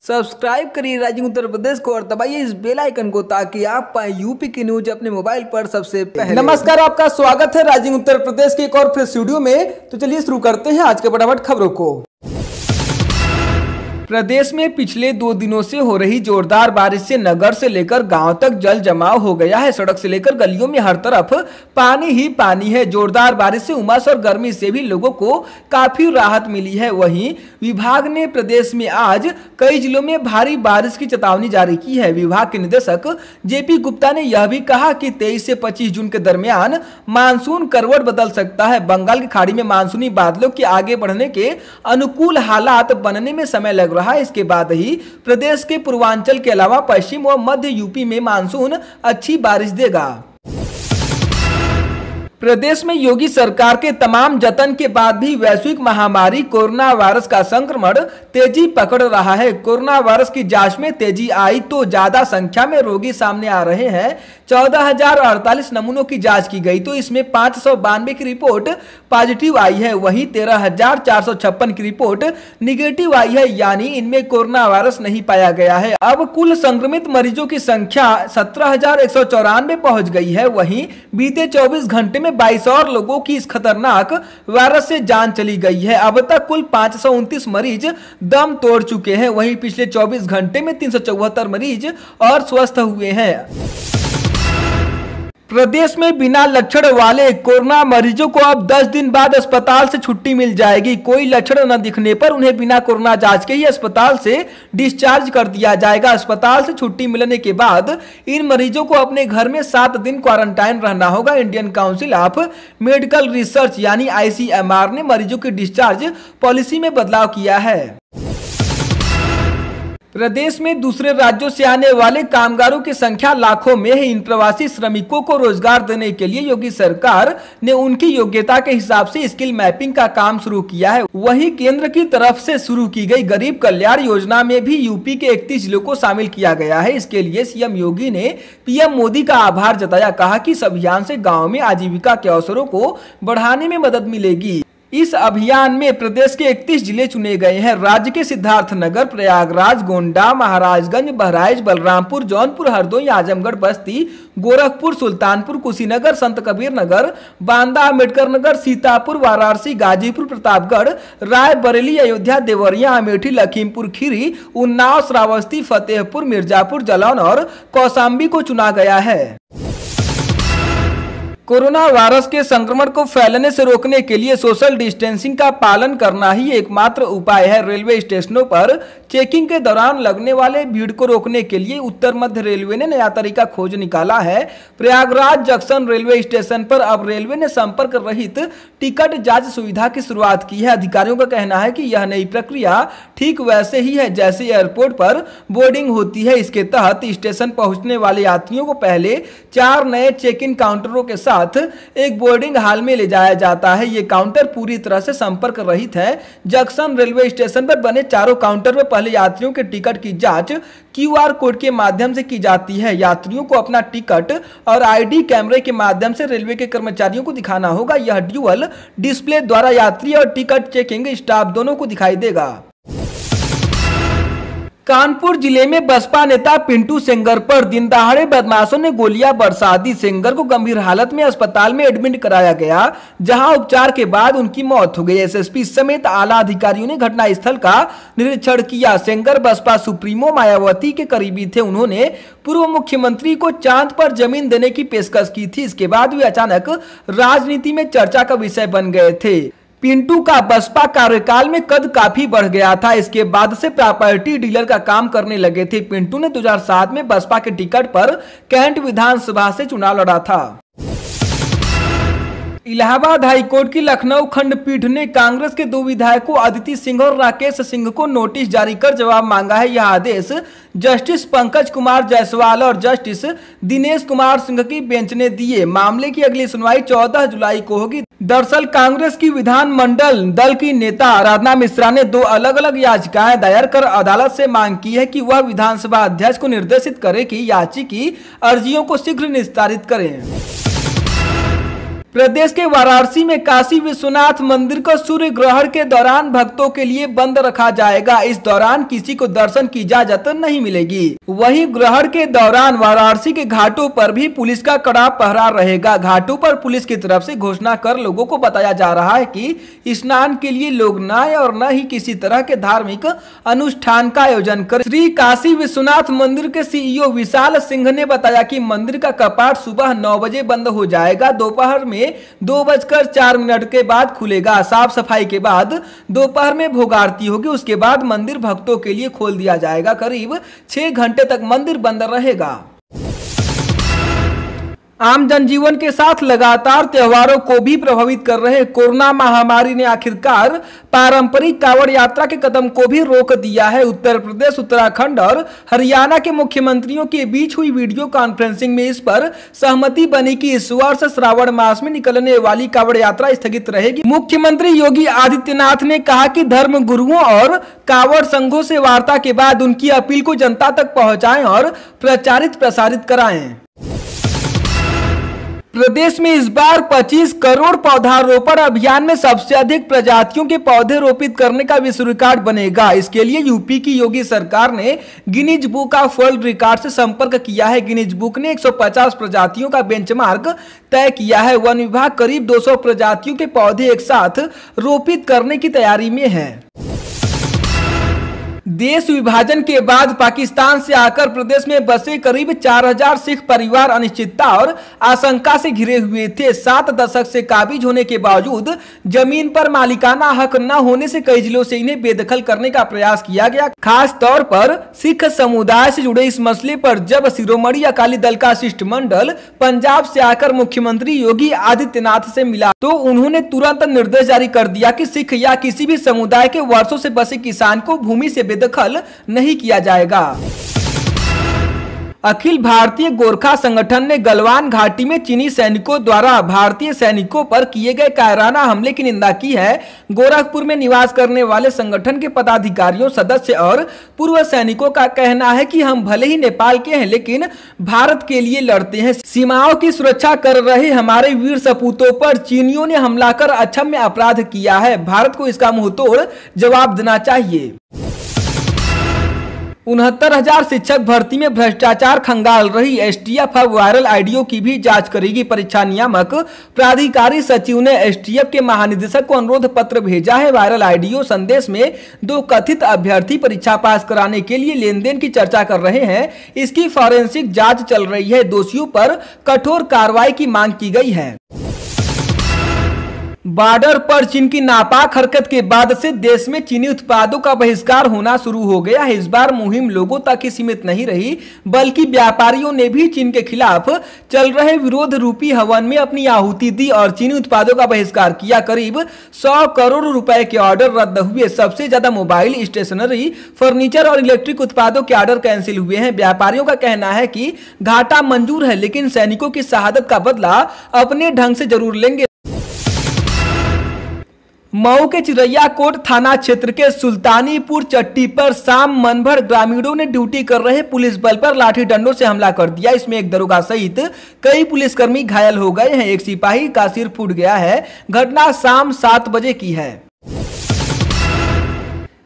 Subscribe करिए rising Uttar Pradesh को और दबाइए इस बेल आइकन को ताकि आप पाए यूपी की न्यूज अपने मोबाइल पर सबसे पहले। नमस्कार, आपका स्वागत है राइजिंग उत्तर प्रदेश के एक और फ्रेश वीडियो में। तो चलिए शुरू करते हैं आज के फटाफट खबरों को। प्रदेश में पिछले 2 दिनों से हो रही जोरदार बारिश से नगर से लेकर गांव तक जल जमाव हो गया है। सड़क से लेकर गलियों में हर तरफ पानी ही पानी है। जोरदार बारिश से उमस और गर्मी से भी लोगों को काफी राहत मिली है। वहीं विभाग ने प्रदेश में आज कई जिलों में भारी बारिश की चेतावनी जारी की है। विभाग के निदेशक जेपी गुप्ता ने यह भी कहा कि 23 से 25 जून के दरमियान मानसून करवट बदल सकता है। बंगाल की खाड़ी में मानसूनी बादलों के आगे बढ़ने के अनुकूल हालात बनने में समय लग रहा है। इसके बाद ही प्रदेश के पूर्वांचल के अलावा पश्चिम व मध्य यूपी में मानसून अच्छी बारिश देगा। प्रदेश में योगी सरकार के तमाम जतन के बाद भी वैश्विक महामारी कोरोना वायरस का संक्रमण तेजी पकड़ रहा है। कोरोना वायरस की जांच में तेजी आई तो ज्यादा संख्या में रोगी सामने आ रहे हैं। 14,048 नमूनों की जांच की गई तो इसमें 592 की रिपोर्ट पॉजिटिव आई है। वहीं 13,456 की रिपोर्ट निगेटिव आई है, यानी इनमें कोरोना वायरस नहीं पाया गया है। अब कुल संक्रमित मरीजों की संख्या 17,194 पहुंच गई है। वहीं बीते 24 घंटे में 22 और लोगों की इस खतरनाक वायरस से जान चली गई है। अब तक कुल 529 मरीज दम तोड़ चुके हैं। वहीं पिछले 24 घंटे में 374 मरीज और स्वस्थ हुए हैं। प्रदेश में बिना लक्षण वाले कोरोना मरीजों को अब 10 दिन बाद अस्पताल से छुट्टी मिल जाएगी। कोई लक्षण न दिखने पर उन्हें बिना कोरोना जांच के ही अस्पताल से डिस्चार्ज कर दिया जाएगा। अस्पताल से छुट्टी मिलने के बाद इन मरीजों को अपने घर में 7 दिन क्वारंटाइन रहना होगा। Indian council of medical research यानी ICMR ने मरीजों की डिस्चार्ज पॉलिसी में बदलाव किया है। प्रदेश में दूसरे राज्यों से आने वाले कामगारों की संख्या लाखों में है। इन प्रवासी श्रमिकों को रोजगार देने के लिए योगी सरकार ने उनकी योग्यता के हिसाब से स्किल मैपिंग का काम शुरू किया है। वहीं केंद्र की तरफ से शुरू की गई गरीब कल्याण योजना में भी यूपी के 31 जिलों को शामिल किया गया है। इसके लिए सीएम योगी ने पीएम मोदी का आभार जताया। कहा कि इस अभियान से गाँव में आजीविका के अवसरों को बढ़ाने में मदद मिलेगी। इस अभियान में प्रदेश के 31 जिले चुने गए हैं। राज्य के सिद्धार्थनगर, प्रयागराज, गोंडा, महाराजगंज, बहराइच, बलरामपुर, जौनपुर, हरदोई, आजमगढ़, बस्ती, गोरखपुर, सुल्तानपुर, कुशीनगर, संत कबीर नगर, बांदा, अम्बेडकर नगर, सीतापुर, वाराणसी, गाजीपुर, प्रतापगढ़, रायबरेली, अयोध्या, देवरिया, अमेठी, लखीमपुर खीरी, उन्नाव, श्रावस्ती, फतेहपुर, मिर्जापुर, जालौन और कौशाम्बी को चुना गया है। कोरोना वायरस के संक्रमण को फैलने से रोकने के लिए सोशल डिस्टेंसिंग का पालन करना ही एकमात्र उपाय है। रेलवे स्टेशनों पर चेकिंग के दौरान लगने वाले भीड़ को रोकने के लिए उत्तर मध्य रेलवे ने नया तरीका खोज निकाला है। प्रयागराज जंक्शन रेलवे स्टेशन पर अब रेलवे ने संपर्क रहित टिकट जांच सुविधा की शुरुआत की है। अधिकारियों का कहना है कि यह नई प्रक्रिया ठीक वैसे ही है जैसे एयरपोर्ट पर बोर्डिंग होती है। इसके तहत स्टेशन पहुंचने वाले यात्रियों को पहले 4 नए चेक इन काउंटरों के साथ एक बोर्डिंग हॉल में ले जाया जाता है। ये काउंटर पूरी तरह से संपर्क रहित है। जंक्शन रेलवे स्टेशन पर बने चारों काउंटर में पहले यात्रियों के टिकट की जांच QR कोड के माध्यम से की जाती है। यात्रियों को अपना टिकट और ID कैमरे के माध्यम से रेलवे के कर्मचारियों को दिखाना होगा। यह ड्यूअल डिस्प्ले द्वारा यात्री और टिकट चेकिंग स्टाफ दोनों को दिखाई देगा। कानपुर जिले में बसपा नेता पिंटू सेंगर पर दिनदहाड़े बदमाशों ने गोलियां बरसा दी। सेंगर को गंभीर हालत में अस्पताल में एडमिट कराया गया, जहां उपचार के बाद उनकी मौत हो गई। SSP समेत आला अधिकारियों ने घटनास्थल का निरीक्षण किया। सेंगर बसपा सुप्रीमो मायावती के करीबी थे। उन्होंने पूर्व मुख्यमंत्री को चांद पर जमीन देने की पेशकश की थी। इसके बाद वे अचानक राजनीति में चर्चा का विषय बन गए थे। पिंटू का बसपा कार्यकाल में कद काफी बढ़ गया था। इसके बाद से प्रॉपर्टी डीलर का काम करने लगे थे। पिंटू ने 2007 में बसपा के टिकट पर कैंट विधानसभा से चुनाव लड़ा था। इलाहाबाद हाईकोर्ट की लखनऊ खंडपीठ ने कांग्रेस के 2 विधायकों अदिति सिंह और राकेश सिंह को नोटिस जारी कर जवाब मांगा है। यह आदेश जस्टिस पंकज कुमार जायसवाल और जस्टिस दिनेश कुमार सिंह की बेंच ने दिए। मामले की अगली सुनवाई 14 जुलाई को होगी। दरअसल कांग्रेस की विधानमंडल दल की नेता आराधना मिश्रा ने 2 अलग अलग याचिकाएं दायर कर अदालत से मांग की है कि वह विधानसभा अध्यक्ष को निर्देशित करे कि याचिका की अर्जियों को शीघ्र निस्तारित करें। प्रदेश के वाराणसी में काशी विश्वनाथ मंदिर को सूर्य ग्रहण के दौरान भक्तों के लिए बंद रखा जाएगा। इस दौरान किसी को दर्शन की इजाजत नहीं मिलेगी। वहीं ग्रहण के दौरान वाराणसी के घाटों पर भी पुलिस का कड़ा पहरा रहेगा। घाटों पर पुलिस की तरफ से घोषणा कर लोगों को बताया जा रहा है कि स्नान के लिए लोग न आए और न ही किसी तरह के धार्मिक अनुष्ठान का आयोजन करें। श्री काशी विश्वनाथ मंदिर के सीईओ विशाल सिंह ने बताया कि मंदिर का कपाट सुबह 9 बजे बंद हो जाएगा। दोपहर में 2:04 के बाद खुलेगा। साफ सफाई के बाद दोपहर में भोग आरती होगी। उसके बाद मंदिर भक्तों के लिए खोल दिया जाएगा। करीब 6 घंटे तक मंदिर बंद रहेगा। आम जनजीवन के साथ लगातार त्योहारों को भी प्रभावित कर रहे कोरोना महामारी ने आखिरकार पारंपरिक कांवड़ यात्रा के कदम को भी रोक दिया है। उत्तर प्रदेश, उत्तराखंड और हरियाणा के मुख्यमंत्रियों के बीच हुई वीडियो कॉन्फ्रेंसिंग में इस पर सहमति बनी कि इस वर्ष श्रावण मास में निकलने वाली कांवड़ यात्रा स्थगित रहेगी। मुख्यमंत्री योगी आदित्यनाथ ने कहा कि धर्म गुरुओं और कांवड़ संघों से वार्ता के बाद उनकी अपील को जनता तक पहुंचाएं और प्रचारित प्रसारित कराएं। प्रदेश में इस बार 25 करोड़ पौधारोपण अभियान में सबसे अधिक प्रजातियों के पौधे रोपित करने का विश्व रिकॉर्ड बनेगा। इसके लिए यूपी की योगी सरकार ने Guinness book of world record से संपर्क किया है। गिनीज बुक ने 150 प्रजातियों का बेंचमार्क तय किया है। वन विभाग करीब 200 प्रजातियों के पौधे एक साथ रोपित करने की तैयारी में है। देश विभाजन के बाद पाकिस्तान से आकर प्रदेश में बसे करीब 4000 सिख परिवार अनिश्चितता और आशंका से घिरे हुए थे। 7 दशक से काबिज होने के बावजूद जमीन पर मालिकाना हक न होने से कई जिलों से इन्हें बेदखल करने का प्रयास किया गया। खास तौर पर सिख समुदाय से जुड़े इस मसले पर जब शिरोमणि अकाली दल का शिष्टमंडल पंजाब से आकर मुख्यमंत्री योगी आदित्यनाथ से मिला तो उन्होंने तुरंत निर्देश जारी कर दिया कि सिख या किसी भी समुदाय के वर्षों से बसे किसान को भूमि से बेदखल नहीं किया जाएगा। अखिल भारतीय गोरखा संगठन ने गलवान घाटी में चीनी सैनिकों द्वारा भारतीय सैनिकों पर किए गए कायराना हमले की निंदा की है। गोरखपुर में निवास करने वाले संगठन के पदाधिकारियों, सदस्य और पूर्व सैनिकों का कहना है कि हम भले ही नेपाल के हैं लेकिन भारत के लिए लड़ते हैं। सीमाओं की सुरक्षा कर रहे हमारे वीर सपूतों पर चीनियों ने हमला कर अक्षम्य अपराध किया है। भारत को इसका मुंहतोड़ जवाब देना चाहिए। 69,000 शिक्षक भर्ती में भ्रष्टाचार खंगाल रही एसटीएफ अब वायरल आईडियो की भी जांच करेगी। परीक्षा नियामक प्राधिकारी सचिव ने एसटीएफ के महानिदेशक को अनुरोध पत्र भेजा है। वायरल आईडियो संदेश में 2 कथित अभ्यर्थी परीक्षा पास कराने के लिए लेन देन की चर्चा कर रहे हैं। इसकी फॉरेंसिक जांच चल रही है। दोषियों पर कठोर कार्रवाई की मांग की गई है। बॉर्डर पर चीन की नापाक हरकत के बाद से देश में चीनी उत्पादों का बहिष्कार होना शुरू हो गया है। इस बार मुहिम लोगों तक ही सीमित नहीं रही बल्कि व्यापारियों ने भी चीन के खिलाफ चल रहे विरोध रूपी हवन में अपनी आहुति दी और चीनी उत्पादों का बहिष्कार किया। करीब 100 करोड़ रुपए के ऑर्डर रद्द हुए। सबसे ज्यादा मोबाइल, स्टेशनरी, फर्नीचर और इलेक्ट्रिक उत्पादों के ऑर्डर कैंसिल हुए हैं। व्यापारियों का कहना है कि घाटा मंजूर है लेकिन सैनिकों की शहादत का बदला अपने ढंग से जरूर लेंगे। मऊ के चिरैयाकोट थाना क्षेत्र के सुल्तानीपुर चट्टी पर शाम मन भर ग्रामीणों ने ड्यूटी कर रहे पुलिस बल पर लाठी डंडों से हमला कर दिया। इसमें एक दरोगा सहित कई पुलिसकर्मी घायल हो गए हैं। एक सिपाही का सिर फूट गया है। घटना शाम 7 बजे की है।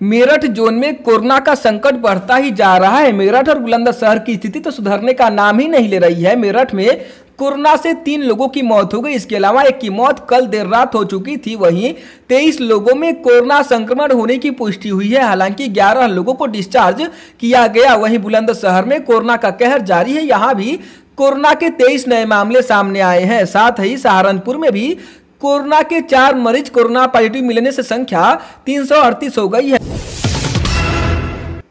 मेरठ जोन में कोरोना का संकट बढ़ता ही जा रहा है। मेरठ और बुलंदशहर की स्थिति तो सुधरने का नाम ही नहीं ले रही है। मेरठ में कोरोना से 3 लोगों की मौत हो गई। इसके अलावा एक की मौत कल देर रात हो चुकी थी। वहीं 23 लोगों में कोरोना संक्रमण होने की पुष्टि हुई है। हालांकि 11 लोगों को डिस्चार्ज किया गया। वहीं बुलंदशहर में कोरोना का कहर जारी है। यहाँ भी कोरोना के 23 नए मामले सामने आए हैं। साथ ही सहारनपुर में भी कोरोना के 4 मरीज कोरोना पॉजिटिव मिलने से संख्या 338 हो गई है।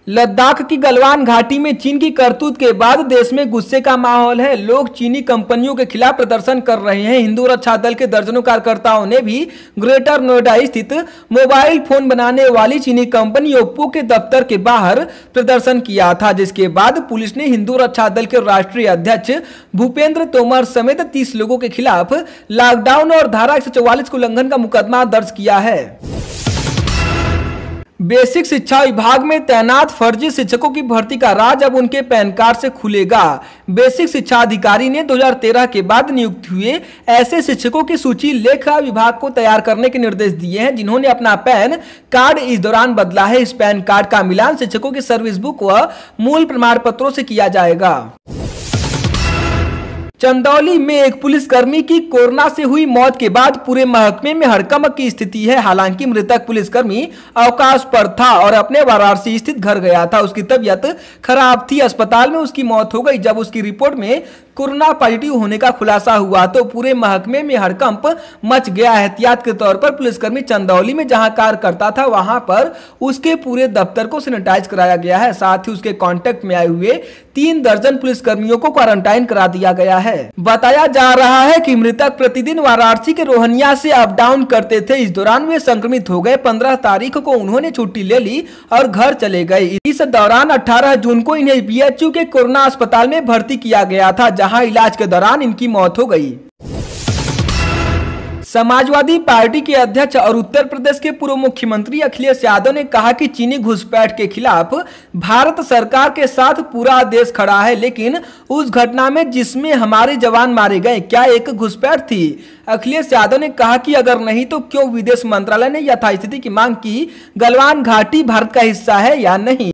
लद्दाख की गलवान घाटी में चीन की करतूत के बाद देश में गुस्से का माहौल है। लोग चीनी कंपनियों के खिलाफ प्रदर्शन कर रहे हैं। हिंदू रक्षा दल के दर्जनों कार्यकर्ताओं ने भी ग्रेटर नोएडा स्थित मोबाइल फोन बनाने वाली चीनी कंपनी ओप्पो के दफ्तर के बाहर प्रदर्शन किया था, जिसके बाद पुलिस ने हिंदू रक्षा दल के राष्ट्रीय अध्यक्ष भूपेंद्र तोमर समेत 30 लोगों के खिलाफ लॉकडाउन और धारा 144 के उल्लंघन का मुकदमा दर्ज किया है। बेसिक शिक्षा विभाग में तैनात फर्जी शिक्षकों की भर्ती का राज अब उनके पैन कार्ड से खुलेगा। बेसिक शिक्षा अधिकारी ने 2013 के बाद नियुक्त हुए ऐसे शिक्षकों की सूची लेखा विभाग को तैयार करने के निर्देश दिए हैं जिन्होंने अपना पैन कार्ड इस दौरान बदला है। इस पैन कार्ड का मिलान शिक्षकों की सर्विस बुक व मूल प्रमाण पत्रों से किया जाएगा। चंदौली में एक पुलिसकर्मी की कोरोना से हुई मौत के बाद पूरे महकमे में हड़कंप की स्थिति है। हालांकि मृतक पुलिसकर्मी अवकाश पर था और अपने वाराणसी स्थित घर गया था। उसकी तबीयत खराब थी, अस्पताल में उसकी मौत हो गई। जब उसकी रिपोर्ट में कोरोना पॉजिटिव होने का खुलासा हुआ तो पूरे महकमे में हड़कंप मच गया। एहतियात के तौर पर पुलिसकर्मी चंदौली में जहां कार्य करता था वहां पर उसके पूरे दफ्तर को सैनिटाइज कराया गया है। साथ ही उसके कांटेक्ट में आए हुए 3 दर्जन पुलिसकर्मियों को क्वारंटाइन करा दिया गया है। बताया जा रहा है कि मृतक प्रतिदिन वाराणसी के रोहनिया से अप डाउन करते थे। इस दौरान वे संक्रमित हो गए। 15 तारीख को उन्होंने छुट्टी ले ली और घर चले गए। इस दौरान 18 जून को इन्हें बीएचयू के कोरोना अस्पताल में भर्ती किया गया था, जहां इलाज के दौरान इनकी मौत हो गई। समाजवादी पार्टी के अध्यक्ष और उत्तर प्रदेश के पूर्व मुख्यमंत्री अखिलेश यादव ने कहा कि चीनी घुसपैठ के खिलाफ भारत सरकार के साथ पूरा देश खड़ा है, लेकिन उस घटना में जिसमें हमारे जवान मारे गए, क्या एक घुसपैठ थी? अखिलेश यादव ने कहा कि अगर नहीं तो क्यों विदेश मंत्रालय ने यथास्थिति की मांग की? गलवान घाटी भारत का हिस्सा है या नहीं?